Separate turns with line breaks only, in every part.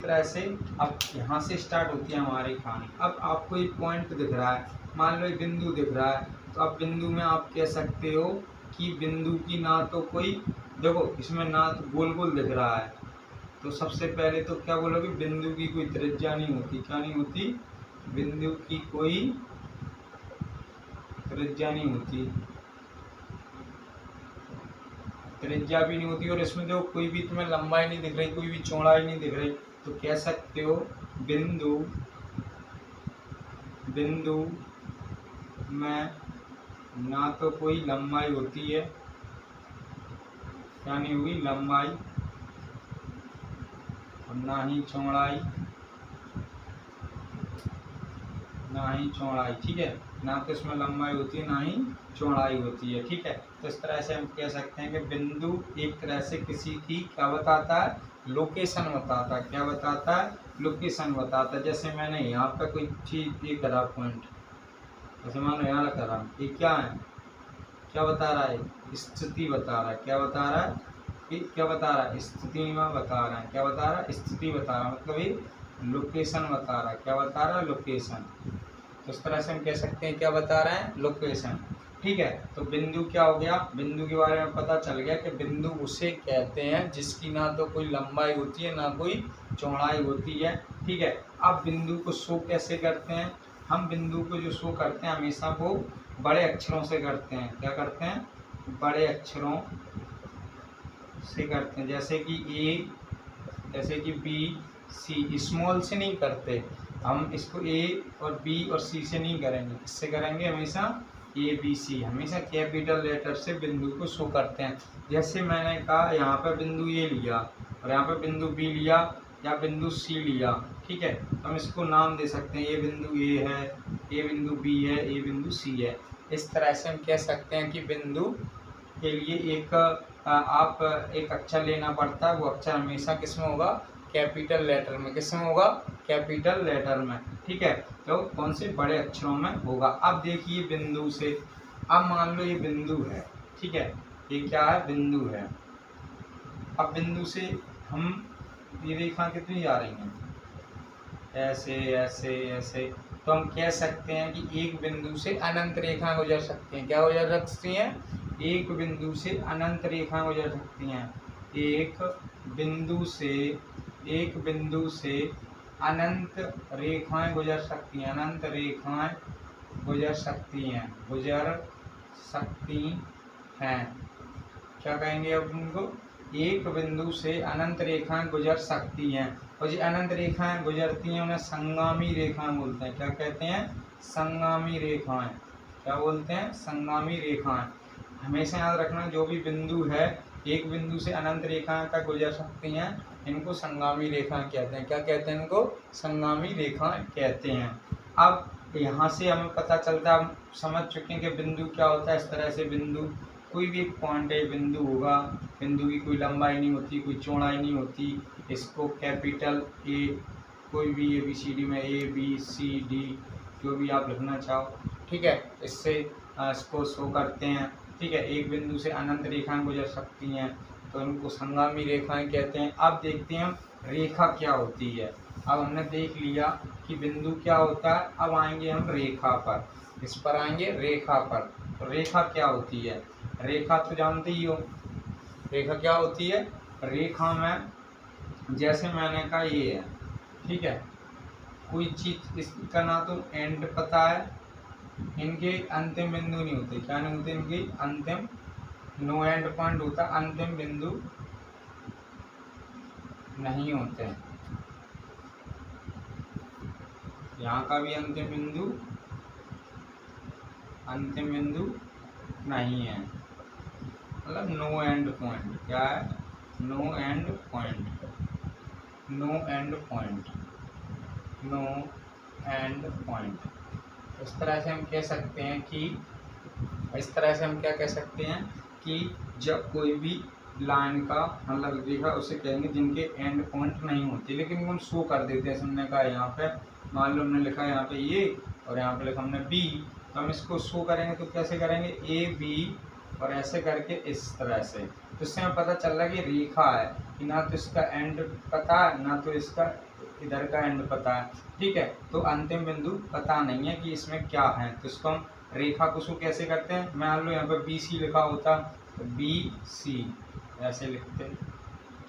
तरह से अब यहाँ से स्टार्ट होती है हमारी कहानी। अब आपको एक पॉइंट दिख रहा है, मान लो एक बिंदु दिख रहा है, तो अब बिंदु में आप कह सकते हो कि बिंदु की ना तो कोई, देखो इसमें ना तो गोल गोल दिख रहा है, तो सबसे पहले तो क्या बोलोगे, बिंदु की कोई त्रिज्या नहीं होती। क्या नहीं होती? बिंदु की कोई त्रिज्या नहीं होती, त्रिज्या भी नहीं होती। और इसमें जो कोई भी तुम्हें लंबाई नहीं दिख रही, कोई भी चौड़ाई नहीं दिख रही, तो कह सकते हो बिंदु में ना तो कोई लंबाई होती है, क्या नहीं हुई, लंबाई, और ना ही चौड़ाई, ठीक है। ना तो इसमें लंबाई होती है, ना ही चौड़ाई होती है, ठीक है। तो इस तरह से हम कह सकते हैं कि बिंदु एक तरह से किसी की क्या बताता है, लोकेशन बताता है। क्या बताता है? लोकेशन बताता है। जैसे मैंने यहाँ पे कोई चीज ये करा पॉइंट, जैसे मान लो यहाँ रखा रहा, ये क्या है, क्या बता रहा है, स्थिति बता रहा है। क्या बता रहा है? कि क्या बता रहा है, स्थिति में बता रहा है। क्या बता रहा है? स्थिति बता रहा है, मतलब ये लोकेशन बता रहा है। क्या बता रहा है? लोकेशन। तो इस तरह से हम कह सकते हैं क्या बता रहे हैं, लोकेशन, ठीक है। तो बिंदु क्या हो गया, बिंदु के बारे में पता चल गया कि बिंदु उसे कहते हैं जिसकी ना तो कोई लंबाई होती है, ना कोई चौड़ाई होती है, ठीक है। अब बिंदु को शो कैसे करते हैं, हम बिंदु को जो शो करते हैं हमेशा वो बड़े अक्षरों से करते हैं। क्या करते हैं? बड़े अक्षरों से करते हैं। जैसे कि ए, जैसे कि बी, सी, स्मॉल से नहीं करते हम इसको। ए और बी और सी से नहीं करेंगे, इससे करेंगे हमेशा ए बी सी, हमेशा कैपिटल लेटर से बिंदु को शो करते हैं। जैसे मैंने कहा यहाँ पे बिंदु ए लिया और यहाँ पे बिंदु बी लिया या बिंदु सी लिया, ठीक है, तो हम इसको नाम दे सकते हैं, ये बिंदु ए है, ये बिंदु बी है, ये बिंदु सी है। इस तरह से हम कह सकते हैं कि बिंदु के लिए एक आप एक अक्षर लेना पड़ता है, वो अक्षर हमेशा किसमें होगा, कैपिटल लेटर में। किसमें होगा? कैपिटल लेटर में, ठीक है। तो कौन से? बड़े अक्षरों में होगा। अब देखिए बिंदु से, अब मान लो ये बिंदु है, ठीक है, ये क्या है, बिंदु है। अब बिंदु से हम ये रेखा कितनी जा रही हैं, ऐसे ऐसे ऐसे, तो हम कह सकते हैं कि एक बिंदु से अनंत रेखा गुजर सकती हैं। क्या गुजर सकती हैं? एक बिंदु से अनंत रेखा गुजर सकती हैं। एक बिंदु से अनंत रेखाएं गुजर सकती हैं, अनंत रेखाएं गुजर सकती हैं, क्या कहेंगे अब उनको? एक बिंदु से अनंत रेखाएं गुजर सकती हैं, और जो अनंत रेखाएं गुजरती हैं उन्हें संगामी रेखाएं बोलते हैं। क्या कहते हैं? संगामी रेखाएं। क्या बोलते हैं? संगामी रेखाएं। हमेशा याद रखना, जो भी बिंदु है एक बिंदु से अनंत रेखाएं तक गुजर सकती हैं, इनको संगामी रेखाएं कहते हैं। क्या कहते हैं? इनको संगामी रेखाएं कहते हैं। अब यहाँ से हमें पता चलता है, हम समझ चुके हैं कि बिंदु क्या होता है। इस तरह से बिंदु कोई भी एक पॉइंट है, बिंदु होगा, बिंदु की कोई लंबाई नहीं होती, कोई चौड़ाई नहीं होती, इसको कैपिटल ए, कोई भी ABCD में A B C D जो भी आप लिखना चाहो, ठीक है, इससे इसको शो करते हैं, ठीक है। एक बिंदु से अनंत रेखाएं गुजर सकती हैं, तो इनको संगामी रेखाएं कहते हैं। अब देखते हैं हम रेखा क्या होती है। अब हमने देख लिया कि बिंदु क्या होता है, अब आएंगे हम रेखा पर। इस पर आएंगे, रेखा पर। तो रेखा क्या होती है? रेखा तो जानते ही हो, रेखा क्या होती है। रेखा में जैसे मैंने कहा ये है, ठीक है, कोई चीज इसका ना तो एंड पता है, इनके अंतिम बिंदु नहीं होते। क्या नहीं होते? इनके अंतिम, नो एंड पॉइंट होता, अंतिम बिंदु नहीं होते। यहाँ का भी अंतिम बिंदु नहीं है, मतलब नो एंड पॉइंट। क्या है? No end point, no end point, no end point. इस तरह से हम कह सकते हैं कि, इस तरह से हम क्या कह सकते हैं कि जब कोई भी लाइन का मतलब रेखा उसे कहेंगे जिनके एंड पॉइंट नहीं होते, लेकिन हम शो कर देते हैं। हमने कहा यहाँ पे, मान लो हमने लिखा है यहाँ पे ये, और यहाँ पे लिखा हमने बी, तो हम इसको शो करेंगे तो कैसे करेंगे, A B और ऐसे करके इस तरह से, तो इससे हमें पता चल रहा है कि रेखा है, कि ना तो इसका एंड पता है ना तो इसका इधर का एंड पता है, ठीक है। तो अंतिम बिंदु पता नहीं है कि इसमें क्या है, तो इसको हम रेखा को शो कैसे करते हैं, मान लो यहाँ पर बी सी लिखा होता तो बी सी ऐसे लिखते हैं,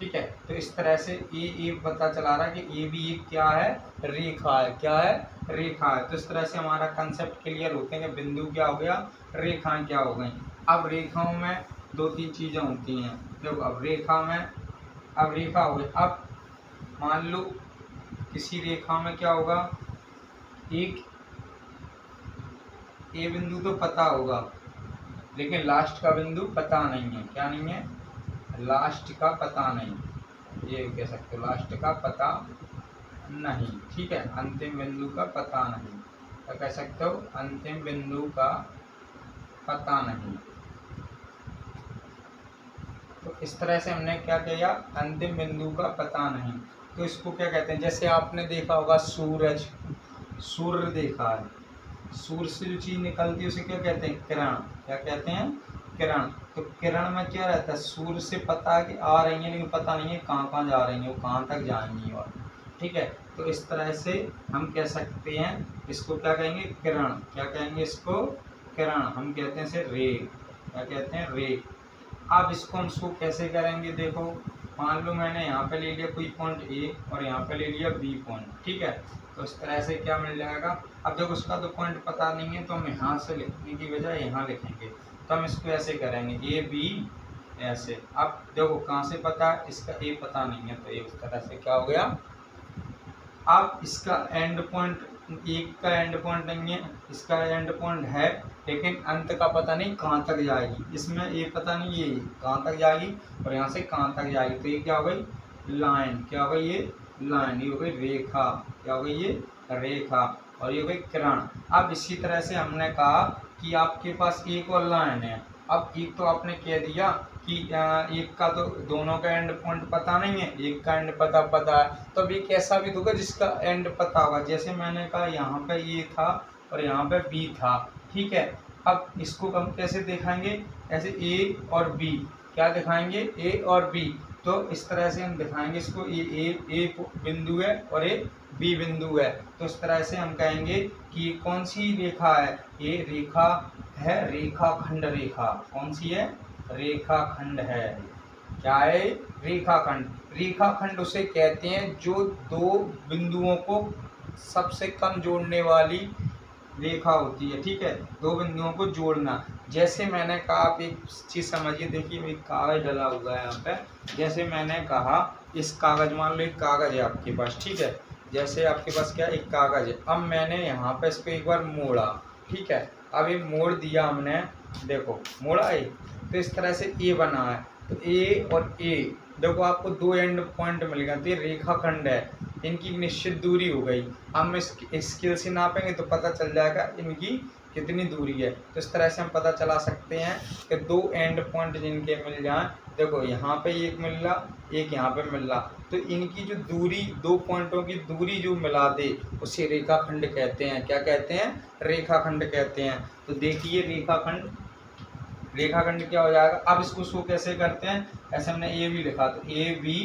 ठीक है। तो इस तरह से ए पता चला रहा है कि ए भी एक क्या है, रेखा है, क्या है, रेखा है। तो इस तरह से हमारा कंसेप्ट क्लियर होते हैं कि बिंदु क्या हो गया, रेखाएं क्या हो गई। अब रेखाओं में दो तीन चीज़ें होती हैं, देखो अब रेखा में, अब रेखा हो गई, अब मान लो किसी रेखा में क्या होगा, एक ए बिंदु तो पता होगा लेकिन लास्ट का बिंदु पता नहीं है, क्या नहीं है, लास्ट का पता नहीं, ये कह सकते हो लास्ट का पता नहीं, ठीक है, अंतिम बिंदु का पता नहीं, क्या कह सकते हो, अंतिम बिंदु का पता नहीं। तो इस तरह से हमने क्या किया, अंतिम बिंदु का पता नहीं। तो इसको क्या कहते हैं, जैसे आपने देखा होगा सूरज, सूर्य देखा है, सूर्य से जो चीज़ निकलती है उसे क्या कहते हैं, किरण, क्या कहते हैं, किरण। तो किरण में क्या रहता है, सूर्य से पता है कि आ रही है लेकिन पता नहीं है कहाँ कहाँ जा रही है, वो कहाँ तक जाएंगी, और ठीक है। तो इस तरह से हम कह सकते हैं, इसको क्या कहेंगे, किरण, क्या कहेंगे इसको, किरण, हम कहते हैं इसे रे, क्या कहते हैं, रे। अब इसको हम शो कैसे करेंगे, देखो मान लो मैंने यहाँ पे ले लिया कोई पॉइंट ए और यहाँ पे ले लिया बी पॉइंट, ठीक है। तो इस तरह से क्या मिल जाएगा, अब जब उसका तो पॉइंट पता नहीं है तो हम यहाँ से लिखने की बजाय यहाँ लिखेंगे, तो हम इसको ऐसे करेंगे ए बी ऐसे। अब देखो कहाँ से पता है, इसका ए पता नहीं है, तो ये उस तरह से क्या हो गया। अब इसका एंड पॉइंट, एक का एंड पॉइंट नहीं है, इसका एंड पॉइंट है लेकिन अंत का पता नहीं कहाँ तक जाएगी, इसमें ये पता नहीं ये कहाँ तक जाएगी और यहाँ से कहाँ तक जाएगी, तो ये क्या हो गई, लाइन, क्या हो गई, ये लाइन, ये हो गई रेखा, क्या हो गई, ये रेखा, और ये हो गई किरण। अब इसी तरह से हमने कहा कि आपके पास एक और लाइन है, अब एक तो आपने कह दिया कि एक का तो दोनों का एंड पॉइंट पता नहीं है, एक का एंड पता है, तो अब एक ऐसा भी होगा जिसका एंड पता होगा, जैसे मैंने कहा यहाँ पे ये था और यहाँ पे बी था, ठीक है। अब इसको हम कैसे दिखाएंगे, ऐसे ए और बी, क्या दिखाएंगे, ए और बी, तो इस तरह से हम दिखाएंगे इसको, ए बिंदु है और ए बी बिंदु है, तो इस तरह से हम कहेंगे कि कौन सी रेखा है, ये रेखा है, रेखाखंड रेखा, कौन सी है, रेखाखंड है, क्या है, रेखाखंड। रेखाखंड उसे कहते हैं जो दो बिंदुओं को सबसे कम जोड़ने वाली रेखा होती है, ठीक है, दो बिंदुओं को जोड़ना। जैसे मैंने कहा, आप एक चीज़ समझिए, देखिए एक कागज़ डला हुआ है यहाँ पे, जैसे मैंने कहा इस कागज़, मान लो एक कागज़ है आपके पास, ठीक है, जैसे आपके पास क्या एक कागज़ है, अब मैंने यहाँ पे इसको एक बार मोड़ा, ठीक है, अब ये मोड़ दिया हमने, देखो मोड़ा है, तो इस तरह से ए बना है, तो ए और ए देखो आपको दो एंड पॉइंट मिल गए, तो ये रेखाखंड है, इनकी निश्चित दूरी हो गई। हम इस स्केल से नापेंगे तो पता चल जाएगा इनकी कितनी दूरी है, तो इस तरह से हम पता चला सकते हैं कि दो एंड पॉइंट जिनके मिल जाएं, देखो यहाँ पे एक मिल रहा, एक यहाँ पे मिल रहा, तो इनकी जो दूरी, दो पॉइंटों की दूरी जो मिला दे उसे रेखाखंड कहते हैं, क्या कहते हैं, रेखाखंड कहते हैं। तो देखिए रेखाखंड, रेखाखंड क्या हो जाएगा। अब इसको शो कैसे करते हैं, ऐसे हमने ए बी लिखा, तो ए बी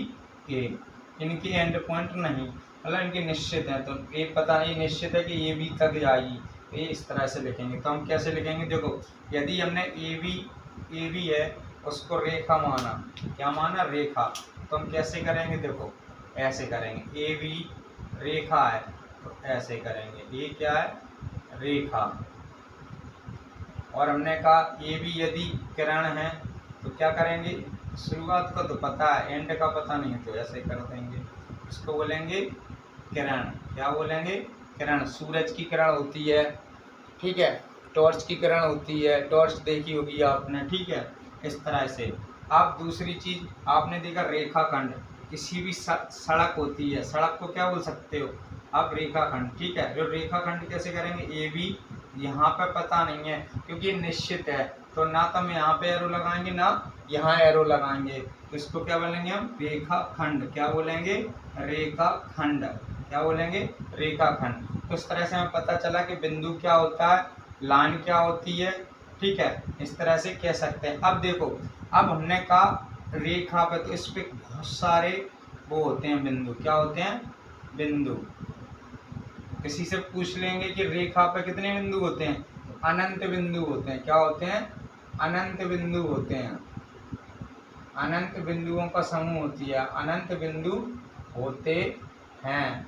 ए, इनकी एंड पॉइंट नहीं, मतलब इनके निश्चित है, तो ये पता नहीं निश्चित है कि ए बी तक जाएगी, तो ये इस तरह से लिखेंगे। तो हम कैसे लिखेंगे, देखो यदि हमने ए बी है उसको रेखा माना, क्या माना, रेखा, तो हम कैसे करेंगे, देखो ऐसे करेंगे, ए बी रेखा है तो ऐसे करेंगे, ये क्या है, रेखा, और हमने कहा ए बी यदि किरण है तो क्या करेंगे, शुरुआत का तो पता है, एंड का पता नहीं है, तो ऐसे कर देंगे, इसको बोलेंगे किरण, क्या बोलेंगे, किरण। सूरज की किरण होती है, ठीक है, टॉर्च की किरण होती है, टॉर्च देखी होगी आपने, ठीक है, इस तरह से। अब दूसरी चीज़ आपने देखा रेखाखंड, किसी भी सड़क होती है, सड़क को क्या बोल सकते हो आप, रेखाखंड, ठीक है। जो रेखाखंड कैसे करेंगे, ए बी यहाँ पे पता नहीं है क्योंकि निश्चित है, तो ना तो हम यहाँ पे एरो लगाएंगे ना यहाँ एरो लगाएंगे, तो इसको क्या बोलेंगे हम, रेखाखंड, क्या बोलेंगे, रेखाखंड, क्या बोलेंगे, रेखाखंड। तो इस तरह से हमें पता चला कि बिंदु क्या होता है, लाइन क्या होती है, ठीक है, इस तरह से कह सकते हैं। अब देखो, अब हमने कहा रेखा पे, तो इस पे बहुत सारे वो होते हैं बिंदु। क्या होते हैं? बिंदु। किसी से पूछ लेंगे कि रेखा पे कितने बिंदु होते हैं, अनंत बिंदु होते हैं। क्या होते हैं? अनंत बिंदु होते हैं। अनंत बिंदुओं का समूह होती है, अनंत बिंदु होते हैं।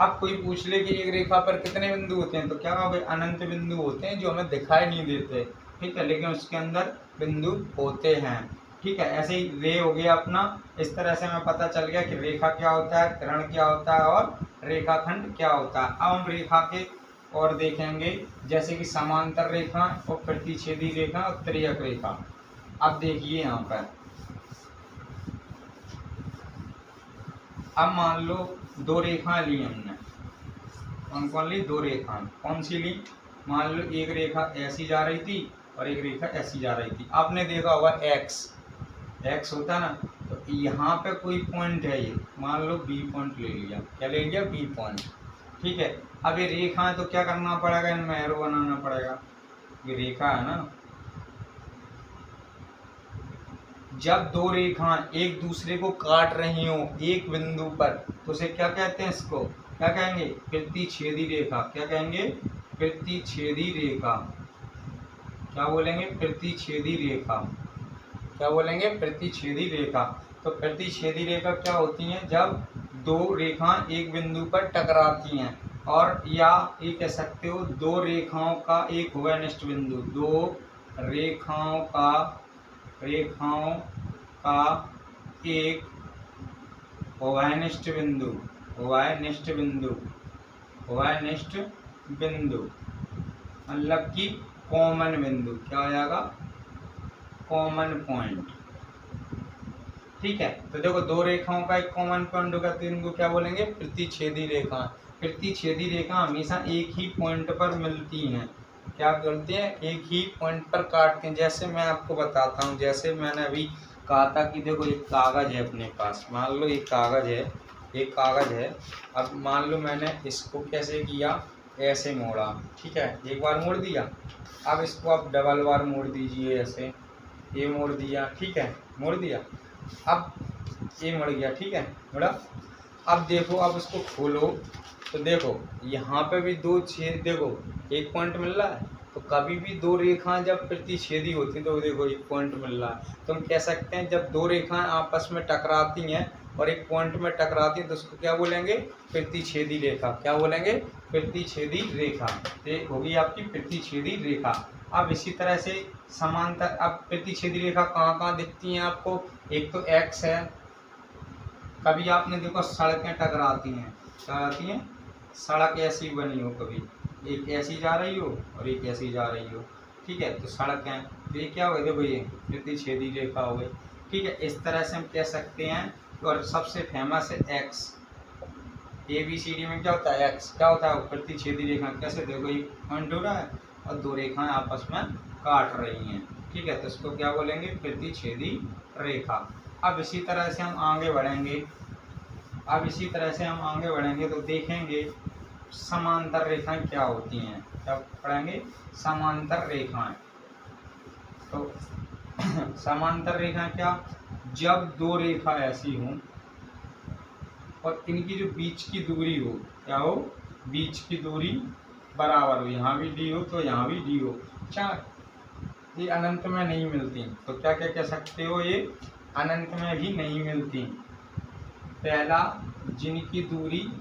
अब कोई पूछ ले कि एक रेखा पर कितने बिंदु होते हैं, तो क्या कहोगे? अनंत बिंदु होते हैं जो हमें दिखाई नहीं देते, ठीक है, लेकिन उसके अंदर बिंदु होते हैं। ठीक है, ऐसे ही रे हो गया अपना। इस तरह से हमें पता चल गया कि रेखा क्या होता है, किरण क्या होता है और रेखाखंड क्या होता है। अब हम रेखा के और देखेंगे, जैसे कि समांतर रेखा और प्रतिच्छेदी रेखा और त्रियक रेखा। अब देखिए यहाँ पर, अब मान लो दो रेखाएं ली हमने, कौन ली? दो रेखाएं। कौन सी ली? मान लो एक रेखा ऐसी जा रही थी और एक रेखा ऐसी जा रही थी। आपने देखा होगा एक्स होता ना, तो यहाँ पे कोई पॉइंट है, ये मान लो बी पॉइंट ले लिया। क्या ले लिया? B point. ठीक है, अब ये रेखा है तो क्या करना पड़ेगा? इनमें एरो बनाना पड़ेगा। ये रेखा है ना, जब दो रेखाएं एक दूसरे को काट रही हो एक बिंदु पर, तो उसे क्या कहते हैं? इसको क्या कहेंगे? प्रतिच्छेदी रेखा। क्या कहेंगे? प्रतिच्छेदी रेखा। क्या बोलेंगे? प्रतिच्छेदी रेखा। क्या बोलेंगे? प्रतिच्छेदी रेखा। तो प्रतिच्छेदी रेखा क्या होती है? जब दो रेखाएं एक बिंदु पर टकराती हैं, और या ये कह सकते हो दो रेखाओं का एक वनिष्ठ बिंदु, दो रेखाओं का एक वनिष्ठ बिंदु मतलब कि कॉमन बिंदु। क्या हो जाएगा? Common point. ठीक है, तो देखो दो रेखाओं का एक कॉमन पॉइंट होगा तो इनको क्या बोलेंगे? प्रतिच्छेदी रेखा। प्रतिच्छेदी रेखा हमेशा एक ही पॉइंट पर मिलती हैं। क्या करते हैं? एक ही पॉइंट पर काटते हैं। जैसे मैं आपको बताता हूँ, जैसे मैंने अभी कहा था कि देखो एक कागज है अपने पास, मान लो एक कागज है। अब मान लो मैंने इसको कैसे किया? ऐसे मोड़ा। ठीक है, एक बार मोड़ दिया। अब इसको आप डबल बार मोड़ दीजिए, ऐसे ये मोड़ दिया। ठीक है, मोड़ दिया। अब ये मुड़ गया। ठीक है, मुड़ा। अब देखो, अब इसको खोलो तो देखो यहाँ पे भी दो छेद, देखो एक पॉइंट मिल रहा है। तो कभी भी दो रेखाएं जब प्रतिच्छेदी होती तो देखो एक पॉइंट मिल रहा है। तो हम कह सकते हैं जब दो रेखाएं आपस में टकराती हैं और एक पॉइंट में टकराती हैं तो उसको क्या बोलेंगे? प्रतिच्छेदी रेखा। क्या बोलेंगे? प्रतिच्छेदी रेखा। ये होगी आपकी प्रतिच्छेदी रेखा। अब इसी तरह से समांतर, अब प्रतिच्छेदी रेखा कहाँ कहाँ दिखती हैं आपको? एक तो एक्स है। कभी आपने देखो सड़कें टकराती हैं, सड़क ऐसी बनी हो, कभी एक ऐसी जा रही हो और एक ऐसी जा रही हो। ठीक है, तो सड़क है, तो ये क्या हो गई? देखो ये प्रतिच्छेदी रेखा हो गई। ठीक है, इस तरह से हम कह सकते हैं। और सबसे फेमस है एक्स। ABCD में क्या होता है? एक्स। क्या होता है? प्रतिच्छेदी रेखा। कैसे? देखो एक पॉइंट हो रहा है और दो रेखाएं आपस में काट रही हैं। ठीक है, तो इसको क्या बोलेंगे? प्रतिच्छेदी रेखा। अब इसी तरह से हम आगे बढ़ेंगे तो देखेंगे समांतर रेखाएं क्या होती हैं। क्या पढ़ेंगे? समांतर रेखाएं। तो समांतर रेखाएं क्या? जब दो रेखा ऐसी हों और इनकी जो बीच की दूरी हो, क्या हो? बीच की दूरी बराबर हो, यहाँ भी डी हो तो यहाँ भी डी हो। अच्छा, ये अनंत में नहीं मिलती, तो क्या क्या कह सकते हो? ये अनंत में भी नहीं मिलती। पहला, जिनकी दूरी